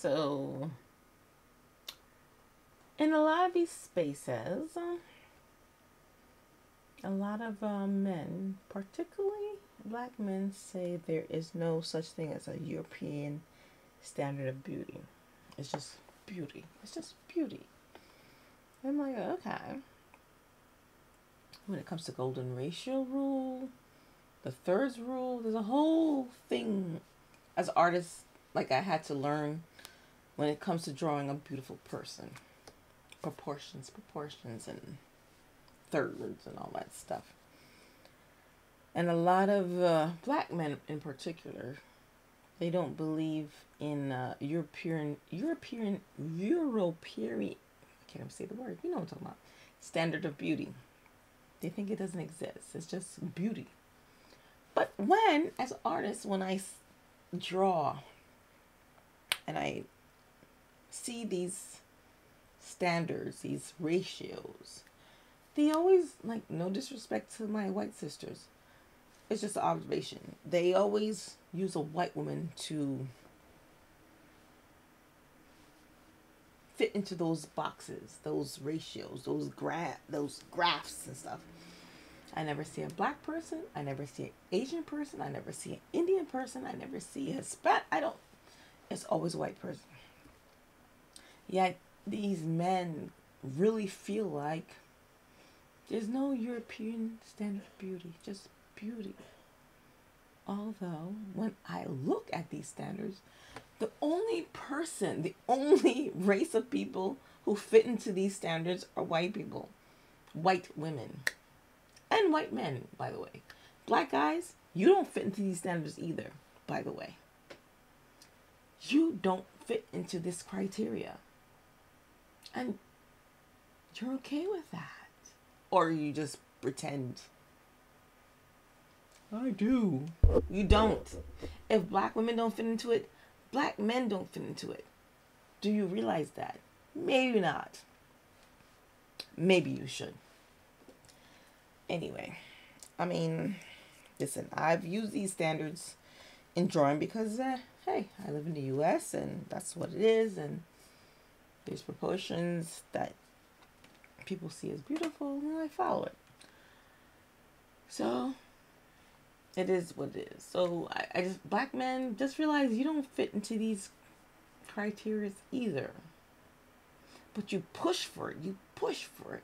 So, in a lot of these spaces, a lot of men, particularly black men, say there is no such thing as a European standard of beauty. It's just beauty. It's just beauty. I'm like, okay. When it comes to golden ratio rule, the thirds rule, there's a whole thing as artists like I had to learn when it comes to drawing a beautiful person. Proportions, and thirds and all that stuff. And a lot of black men in particular, they don't believe in European, I can't even say the word, you know what I'm talking about, standard of beauty. They think it doesn't exist. It's just beauty. But when, as artists, when I draw and I see these standards, these ratios, they always, like, no disrespect to my white sisters, it's just an observation. They always use a white woman to fit into those boxes, those ratios, those graphs and stuff. I never see a black person. I never see an Asian person. I never see an Indian person. I never see a Hispanic. It's always a white person. Yet these men really feel like there's no European standard of beauty, just beauty. Although, when I look at these standards, the only race of people who fit into these standards are white people, white women, and white men, by the way. Black guys, you don't fit into these standards either, by the way. You don't fit into this criteria. And you're okay with that. Or you just pretend. I do. You don't. If black women don't fit into it, black men don't fit into it. Do you realize that? Maybe not. Maybe you should. Anyway, I mean, listen, I've used these standards in drawing because, hey, I live in the U.S. and that's what it is. And there's proportions that people see as beautiful and I follow it. So it is what it is. So I just, black men, just realize you don't fit into these criteria either. But you push for it. You push for it.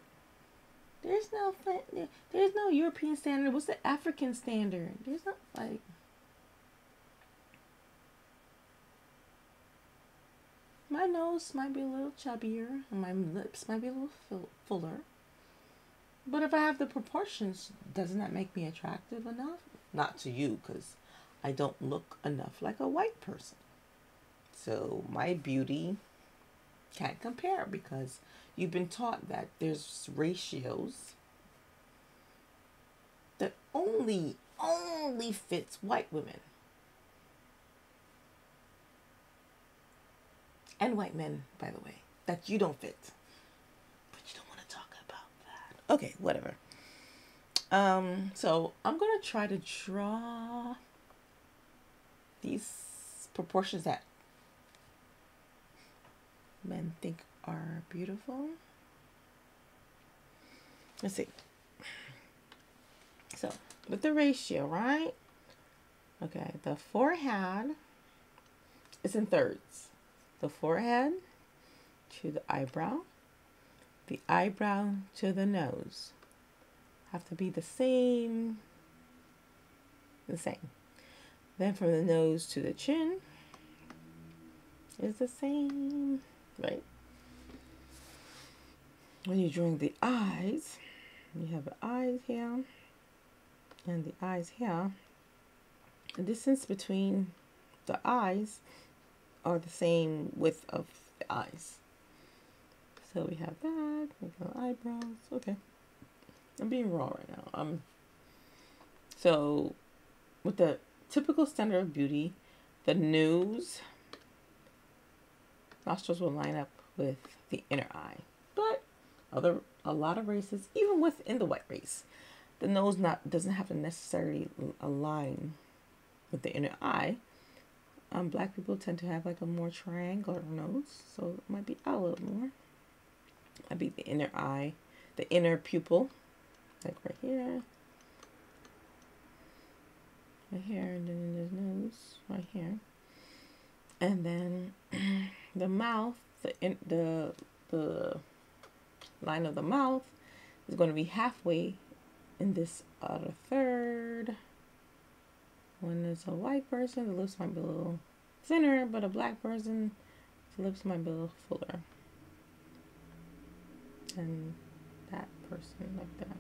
There's no European standard. What's the African standard? There's not, like, my nose might be a little chubbier and my lips might be a little fuller. But if I have the proportions, doesn't that make me attractive enough? Not to you, because I don't look enough like a white person. So my beauty can't compare because you've been taught that there's ratios that only fits white women. And white men, by the way, that you don't fit. But you don't want to talk about that. Okay, whatever. So I'm going to try to draw these proportions that men think are beautiful. Let's see. So, with the ratio, right? Okay, the forehead is in thirds. The forehead to the eyebrow to the nose have to be the same. Then from the nose to the chin is the same, right? When you're drawing the eyes, you have the eyes here and the eyes here. The distance between the eyes are the same width of the eyes. So we have that, we got eyebrows. Okay. I'm being raw right now. So with the typical standard of beauty, the nose, nostrils will line up with the inner eye. But a lot of races, even within the white race, the nose doesn't have to necessarily align with the inner eye. Black people tend to have like a more triangular nose, so it might be out a little more. Might be the inner eye, the inner pupil, like right here, and then his nose right here, and then the mouth, the line of the mouth is going to be halfway in this other third. When it's a white person, the lips might be a little thinner, but a black person, the lips might be a little fuller. And that person like that.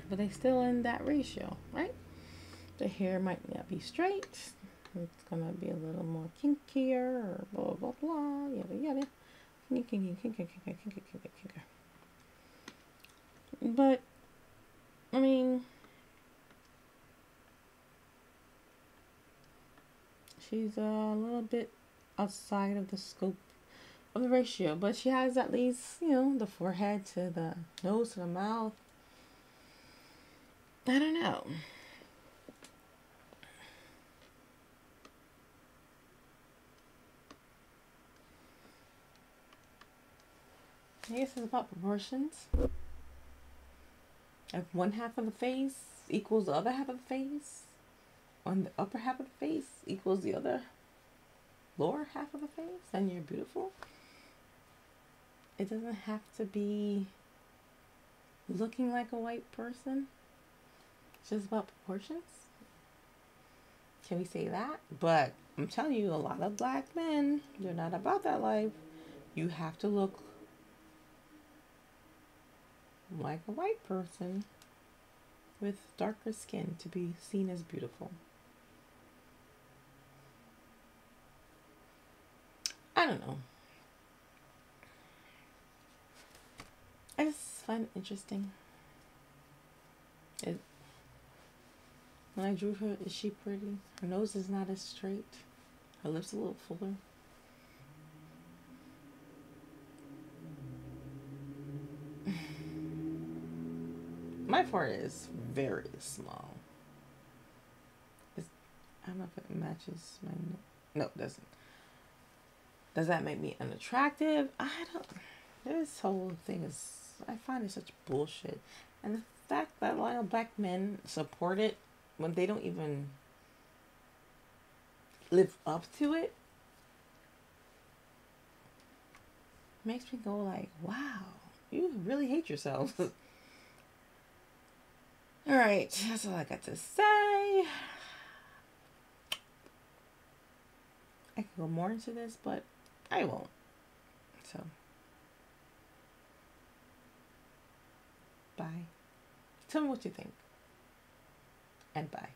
But they still in that ratio, right? The hair might not be straight. It's gonna be a little more kinkier or blah blah blah, yada yada. Kinky. But I mean, she's a little bit outside of the scope of the ratio, but she has at least, the forehead to the nose to the mouth. I don't know. I guess it's about proportions. If one half of the face equals the other half of the face, on the upper half of the face equals the other lower half of the face, then you're beautiful. It doesn't have to be looking like a white person. It's just about proportions. Can we say that? But I'm telling you, a lot of black men, they're not about that life. You have to look like a white person with darker skin to be seen as beautiful. I don't know. I just find it interesting. When I drew her, is she pretty? Her nose is not as straight. Her lips a little fuller. My forehead is very small. I don't know if it matches my... No, it doesn't. Does that make me unattractive? I don't... This whole thing is... I find it such bullshit. And the fact that a lot of black men support it when they don't even live up to it makes me go like, wow, you really hate yourself. All right, that's all I got to say. I could go more into this, but I won't. So, bye. Tell me what you think. And bye.